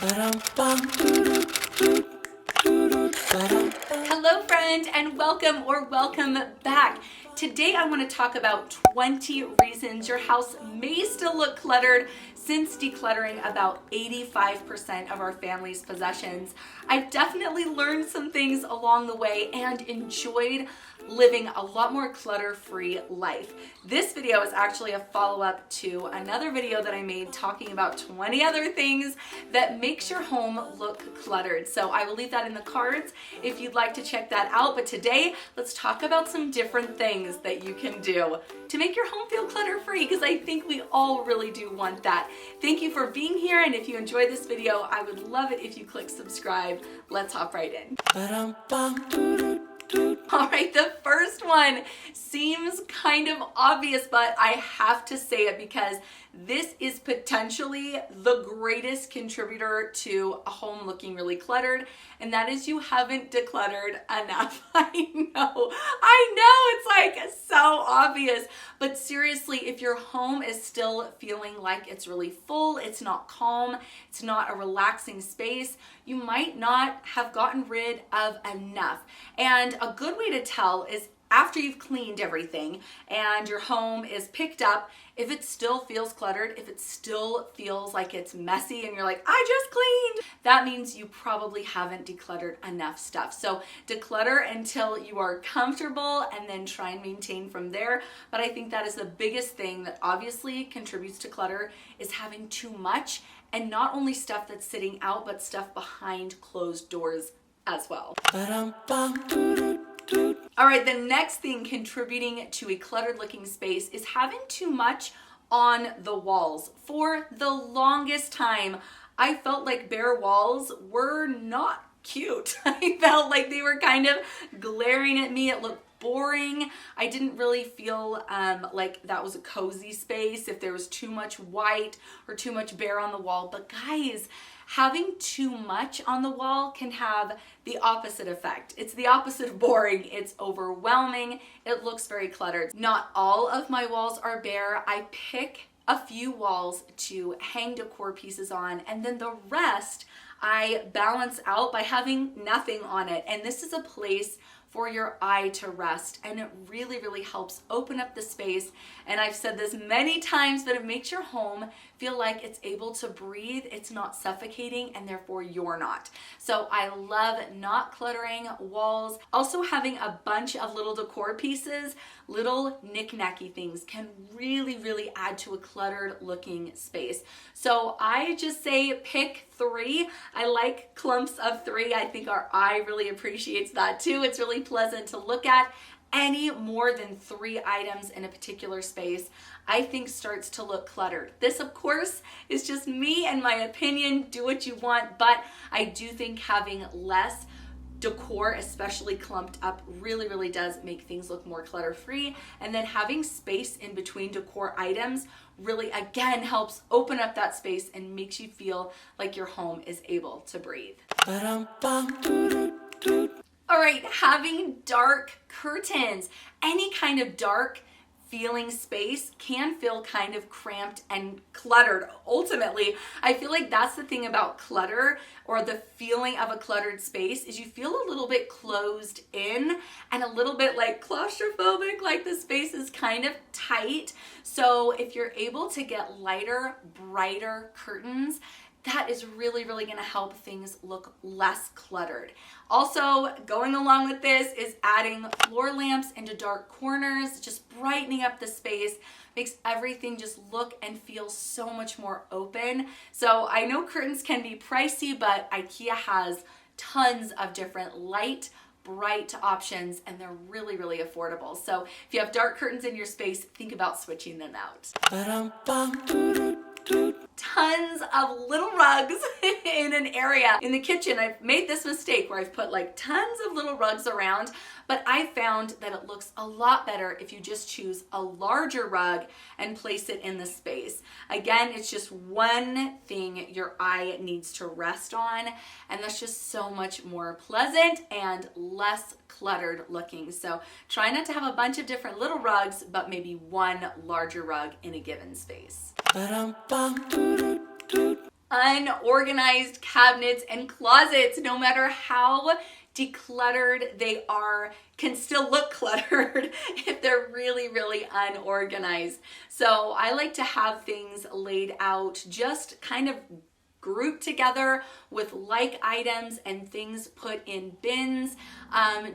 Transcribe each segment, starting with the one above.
Hello friend, and welcome back. Today I want to talk about 20 reasons your house may still look cluttered since decluttering about 85% of our family's possessions. I've definitely learned some things along the way and enjoyed living a lot more clutter-free life. This video is actually a follow-up to another video that I made talking about 20 other things that makes your home look cluttered. So I will leave that in the cards if you'd like to check that out. But today, let's talk about some different things that you can do to make your home feel clutter-free, because I think we all really do want that. Thank you for being here, and if you enjoyed this video, I would love it if you click subscribe. Let's hop right in. All right, the first one seems kind of obvious, but I have to say it because this is potentially the greatest contributor to a home looking really cluttered, and that is you haven't decluttered enough. I know, it's like so obvious, but seriously, if your home is still feeling like it's really full, it's not calm, it's not a relaxing space, you might not have gotten rid of enough. And a good way to tell is after you've cleaned everything and your home is picked up, if it still feels cluttered, if it still feels like it's messy and you're like, I just cleaned, that means you probably haven't decluttered enough stuff. So declutter until you are comfortable and then try and maintain from there. But I think that is the biggest thing that obviously contributes to clutter, is having too much, and not only stuff that's sitting out, but stuff behind closed doors as well. All right, the next thing contributing to a cluttered looking space is having too much on the walls. For the longest time, I felt like bare walls were not cute. I felt like they were kind of glaring at me. It looked boring. I didn't really feel like that was a cozy space if there was too much white or too much bare on the wall. But guys, having too much on the wall can have the opposite effect. It's the opposite of boring. It's overwhelming. It looks very cluttered. Not all of my walls are bare. I pick a few walls to hang decor pieces on, and then the rest I balance out by having nothing on it. And this is a place for your eye to rest, and it really, really helps open up the space. And I've said this many times, but it makes your home feel like it's able to breathe, it's not suffocating, and therefore you're not. So I love not cluttering walls. Also, having a bunch of little decor pieces, little knick-knacky things, can really, really add to a cluttered looking space. So I just say pick 3. I like clumps of 3. I think our eye really appreciates that too. It's really pleasant to look at. Any more than 3 items in a particular space, I think starts to look cluttered. This, of course, is just me and my opinion. Do what you want, but I do think having less decor, especially clumped up, really, really does make things look more clutter-free. And then having space in between decor items really, again, helps open up that space and makes you feel like your home is able to breathe. All right, having dark curtains. Any kind of dark feeling space can feel kind of cramped and cluttered. Ultimately, I feel like that's the thing about clutter, or the feeling of a cluttered space, is you feel a little bit closed in and a little bit like claustrophobic, like the space is kind of tight. So if you're able to get lighter, brighter curtains, that is really, really gonna help things look less cluttered. Also, going along with this is adding floor lamps into dark corners, just brightening up the space, makes everything just look and feel so much more open. So I know curtains can be pricey, but IKEA has tons of different light, bright options, and they're really, really affordable. So if you have dark curtains in your space, think about switching them out. Tons of little rugs in an area. In the kitchen, I've made this mistake where I've put like tons of little rugs around, but I found that it looks a lot better if you just choose a larger rug and place it in the space. Again, it's just one thing your eye needs to rest on, and that's just so much more pleasant and less cluttered looking. So try not to have a bunch of different little rugs, but maybe one larger rug in a given space. unorganized cabinets and closets, no matter how decluttered they are, can still look cluttered if they're really, really unorganized. So I like to have things laid out just kind of grouped together with like items and things put in bins,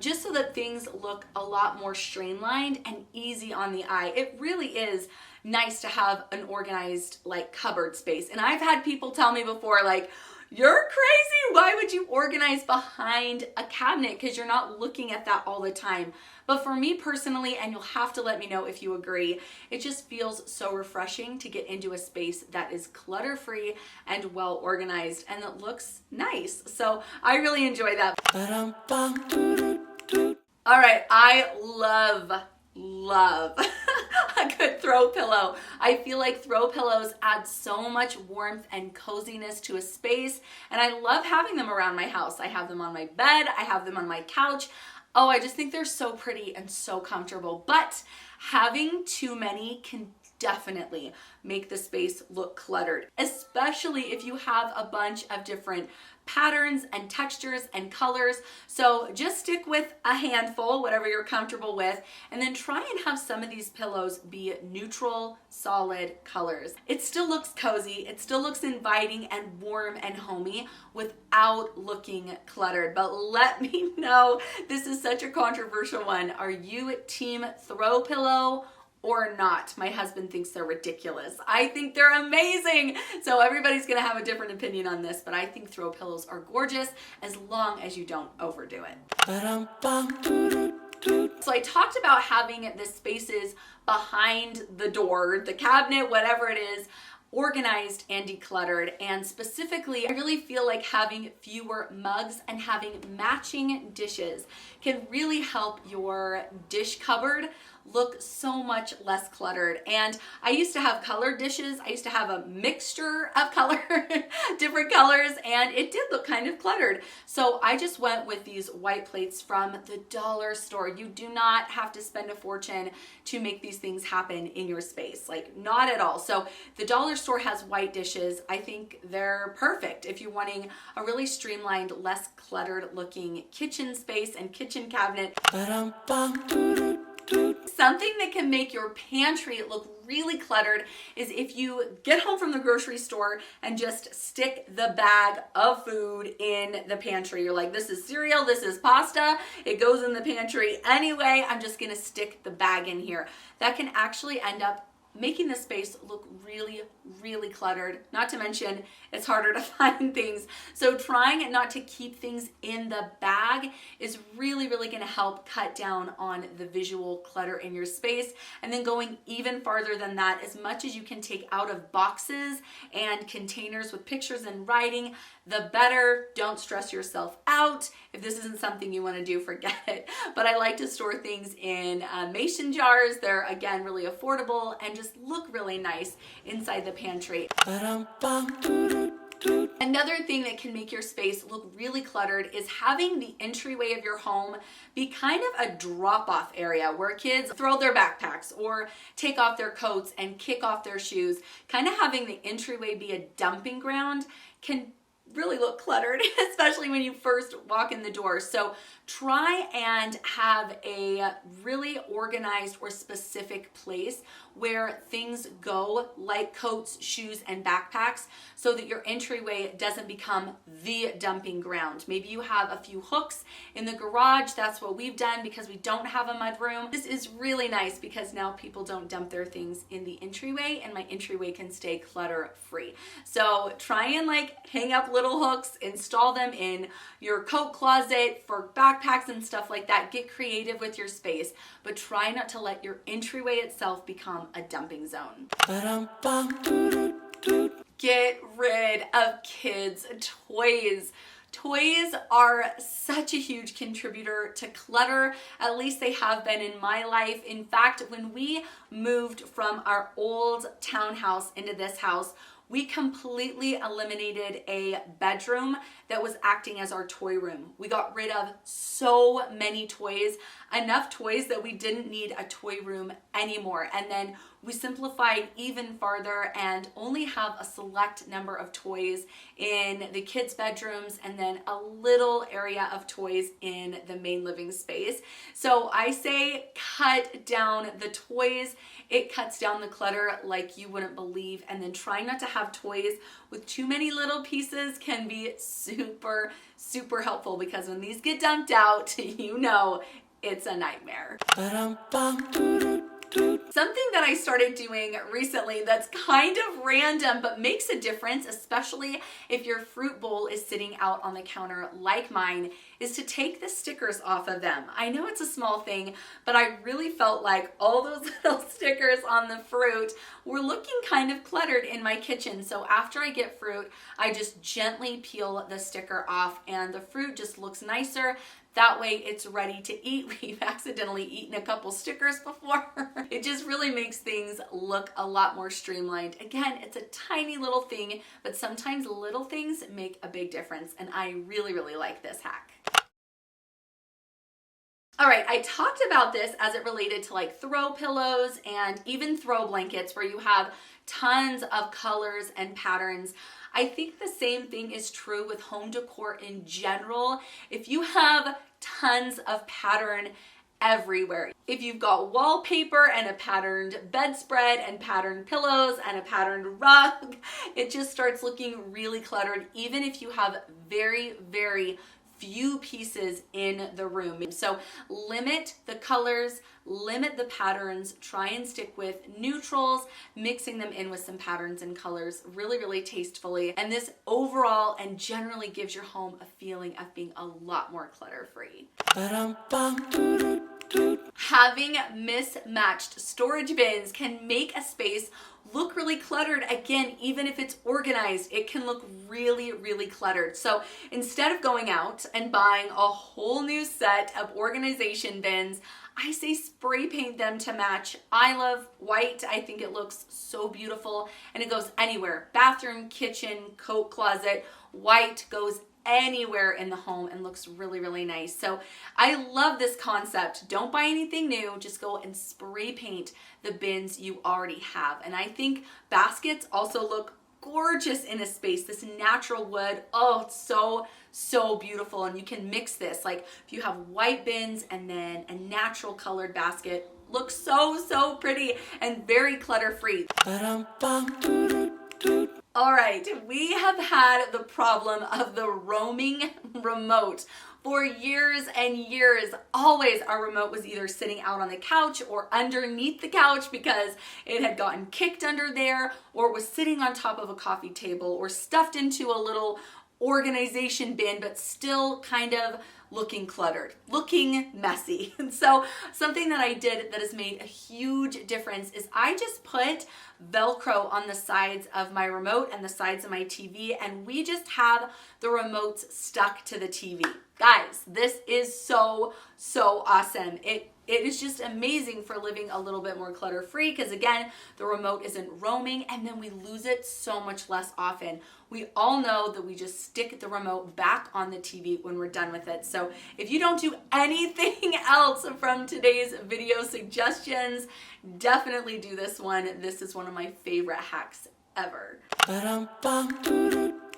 just so that things look a lot more streamlined and easy on the eye. It really is nice to have an organized like cupboard space. And I've had people tell me before, like, you're crazy. Why would you organize behind a cabinet? Because you're not looking at that all the time. But for me personally, and you'll have to let me know if you agree, it just feels so refreshing to get into a space that is clutter-free and well organized and that looks nice. So I really enjoy that. All right, I love a good throw pillow. I feel like throw pillows add so much warmth and coziness to a space, and I love having them around my house. I have them on my bed, I have them on my couch. Oh, I just think they're so pretty and so comfortable. But having too many can definitely make the space look cluttered, especially if you have a bunch of different patterns and textures and colors. So just stick with a handful, whatever you're comfortable with, and then try and have some of these pillows be neutral, solid colors. It still looks cozy, it still looks inviting and warm and homey without looking cluttered. But let me know, this is such a controversial one. Are you team throw pillow or not? My husband thinks they're ridiculous. I think they're amazing. So everybody's gonna have a different opinion on this, but I think throw pillows are gorgeous as long as you don't overdo it. So I talked about having the spaces behind the door, the cabinet, whatever it is, organized and decluttered. And specifically, I really feel like having fewer mugs and having matching dishes can really help your dish cupboard look so much less cluttered. And I used to have colored dishes. I used to have a mixture of color, different colors, and it did look kind of cluttered. So I just went with these white plates from the dollar store. You do not have to spend a fortune to make these things happen in your space, like not at all. So the dollar store has white dishes. I think they're perfect if you're wanting a really streamlined, less cluttered looking kitchen space and kitchen cabinet. Something that can make your pantry look really cluttered is if you get home from the grocery store and just stick the bag of food in the pantry. You're like, this is cereal, this is pasta, it goes in the pantry anyway, I'm just gonna stick the bag in here. That can actually end up making the space look really, really cluttered. Not to mention, it's harder to find things. So trying not to keep things in the bag is really, really gonna help cut down on the visual clutter in your space. And then going even farther than that, as much as you can take out of boxes and containers with pictures and writing, the better. Don't stress yourself out. If this isn't something you want to do, forget it. But I like to store things in mason jars. They're, again, really affordable and just look really nice inside the pantry. Another thing that can make your space look really cluttered is having the entryway of your home be kind of a drop-off area where kids throw their backpacks or take off their coats and kick off their shoes. Kind of having the entryway be a dumping ground can really look cluttered, especially when you first walk in the door. So try and have a really organized or specific place where things go, like coats, shoes, and backpacks, so that your entryway doesn't become the dumping ground. Maybe you have a few hooks in the garage. That's what we've done because we don't have a mudroom. This is really nice because now people don't dump their things in the entryway, and my entryway can stay clutter-free. So try and like hang up little hooks, install them in your coat closet for backpacks and stuff like that. Get creative with your space, but try not to let your entryway itself become a dumping zone. Get rid of kids' toys. Toys are such a huge contributor to clutter. At least they have been in my life. In fact, when we moved from our old townhouse into this house, we completely eliminated a bedroom that was acting as our toy room. We got rid of so many toys, enough toys that we didn't need a toy room anymore. And then we simplified even farther and only have a select number of toys in the kids' bedrooms and then a little area of toys in the main living space. So I say cut down the toys. It cuts down the clutter like you wouldn't believe. And then trying not to have toys with too many little pieces can be super, super helpful, because when these get dumped out, you know it's a nightmare. Something that I started doing recently that's kind of random but makes a difference, especially if your fruit bowl is sitting out on the counter like mine, is to take the stickers off of them. I know it's a small thing, but I really felt like all those little stickers on the fruit were looking kind of cluttered in my kitchen. So after I get fruit, I just gently peel the sticker off and the fruit just looks nicer. That way it's ready to eat. We've accidentally eaten a couple stickers before. It just really makes things look a lot more streamlined. Again, it's a tiny little thing, but sometimes little things make a big difference, and I really, really like this hack. All right, I talked about this as it related to like throw pillows and even throw blankets where you have tons of colors and patterns. I think the same thing is true with home decor in general. If you have tons of pattern everywhere, if you've got wallpaper and a patterned bedspread and patterned pillows and a patterned rug, it just starts looking really cluttered, even if you have very, very few pieces in the room. So limit the colors, limit the patterns, try and stick with neutrals, mixing them in with some patterns and colors really, really tastefully. And this overall and generally gives your home a feeling of being a lot more clutter-free. Having mismatched storage bins can make a space look really cluttered. Again, even if it's organized, it can look really, really cluttered. So instead of going out and buying a whole new set of organization bins, I say spray paint them to match. I love white. I think it looks so beautiful and it goes anywhere. Bathroom, kitchen, coat closet. White goes anywhere in the home and looks really, really nice. So I love this concept. Don't buy anything new, just go and spray paint the bins you already have. And I think baskets also look gorgeous in a space. This natural wood, oh, it's so, so beautiful. And you can mix this, like if you have white bins and then a natural colored basket, looks so, so pretty and very clutter-free. All right, we have had the problem of the roaming remote for years and years. Always our remote was either sitting out on the couch or underneath the couch because it had gotten kicked under there, or it was sitting on top of a coffee table or stuffed into a little organization bin, but still kind of looking cluttered, looking messy. And so something that I did that has made a huge difference is I just put Velcro on the sides of my remote and the sides of my TV, and we just have the remotes stuck to the TV. Guys, this is so, so awesome. It is just amazing for living a little bit more clutter-free because, again, the remote isn't roaming and then we lose it so much less often. We all know that we just stick the remote back on the TV when we're done with it. So if you don't do anything else from today's video suggestions, definitely do this one. This is one of my favorite hacks ever.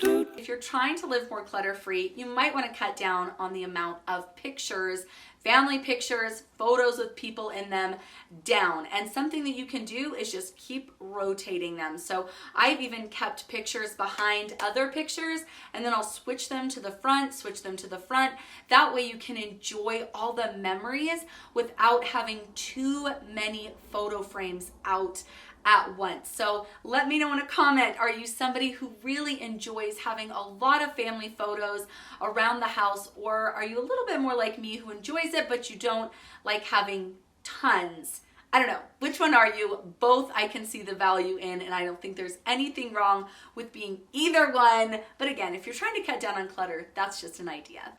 If you're trying to live more clutter-free, you might want to cut down on the amount of pictures, family pictures, photos with people in them down. And something that you can do is just keep rotating them. So I've even kept pictures behind other pictures, and then I'll switch them to the front, switch them to the front. That way you can enjoy all the memories without having too many photo frames out at once. So let me know in a comment, are you somebody who really enjoys having a lot of family photos around the house, or are you a little bit more like me who enjoys it but you don't like having tons? I don't know. Which one are you? Both I can see the value in, and I don't think there's anything wrong with being either one. But again, if you're trying to cut down on clutter, that's just an idea.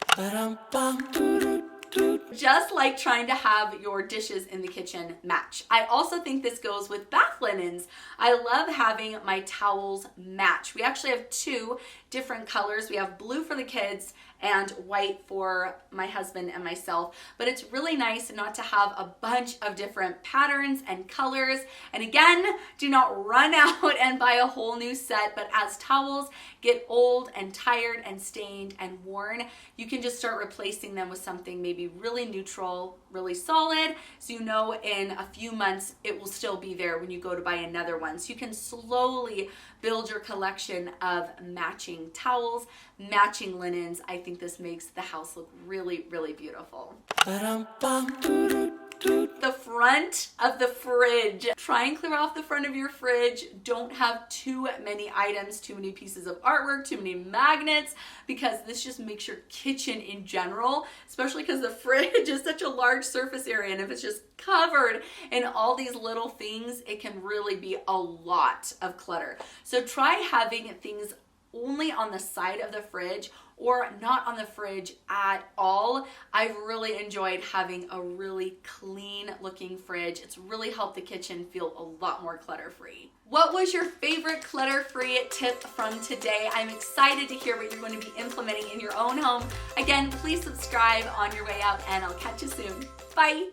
Just like trying to have your dishes in the kitchen match. I also think this goes with bath linens. I love having my towels match. We actually have two different colors. We have blue for the kids and white for my husband and myself. But it's really nice not to have a bunch of different patterns and colors. And again, do not run out and buy a whole new set. But as towels get old and tired and stained and worn, you can just start replacing them with something maybe really neutral, really solid, so you know in a few months it will still be there when you go to buy another one. So you can slowly build your collection of matching towels, matching linens. I think this makes the house look really, really beautiful. The front of the fridge. Try and clear off the front of your fridge. Don't have too many items, too many pieces of artwork, too many magnets, because this just makes your kitchen in general, especially because the fridge is such a large surface area, and if it's just covered in all these little things, it can really be a lot of clutter. So try having things only on the side of the fridge or not on the fridge at all. I've really enjoyed having a really clean looking fridge. It's really helped the kitchen feel a lot more clutter-free. What was your favorite clutter-free tip from today? I'm excited to hear what you're going to be implementing in your own home. Again, please subscribe on your way out, and I'll catch you soon. Bye.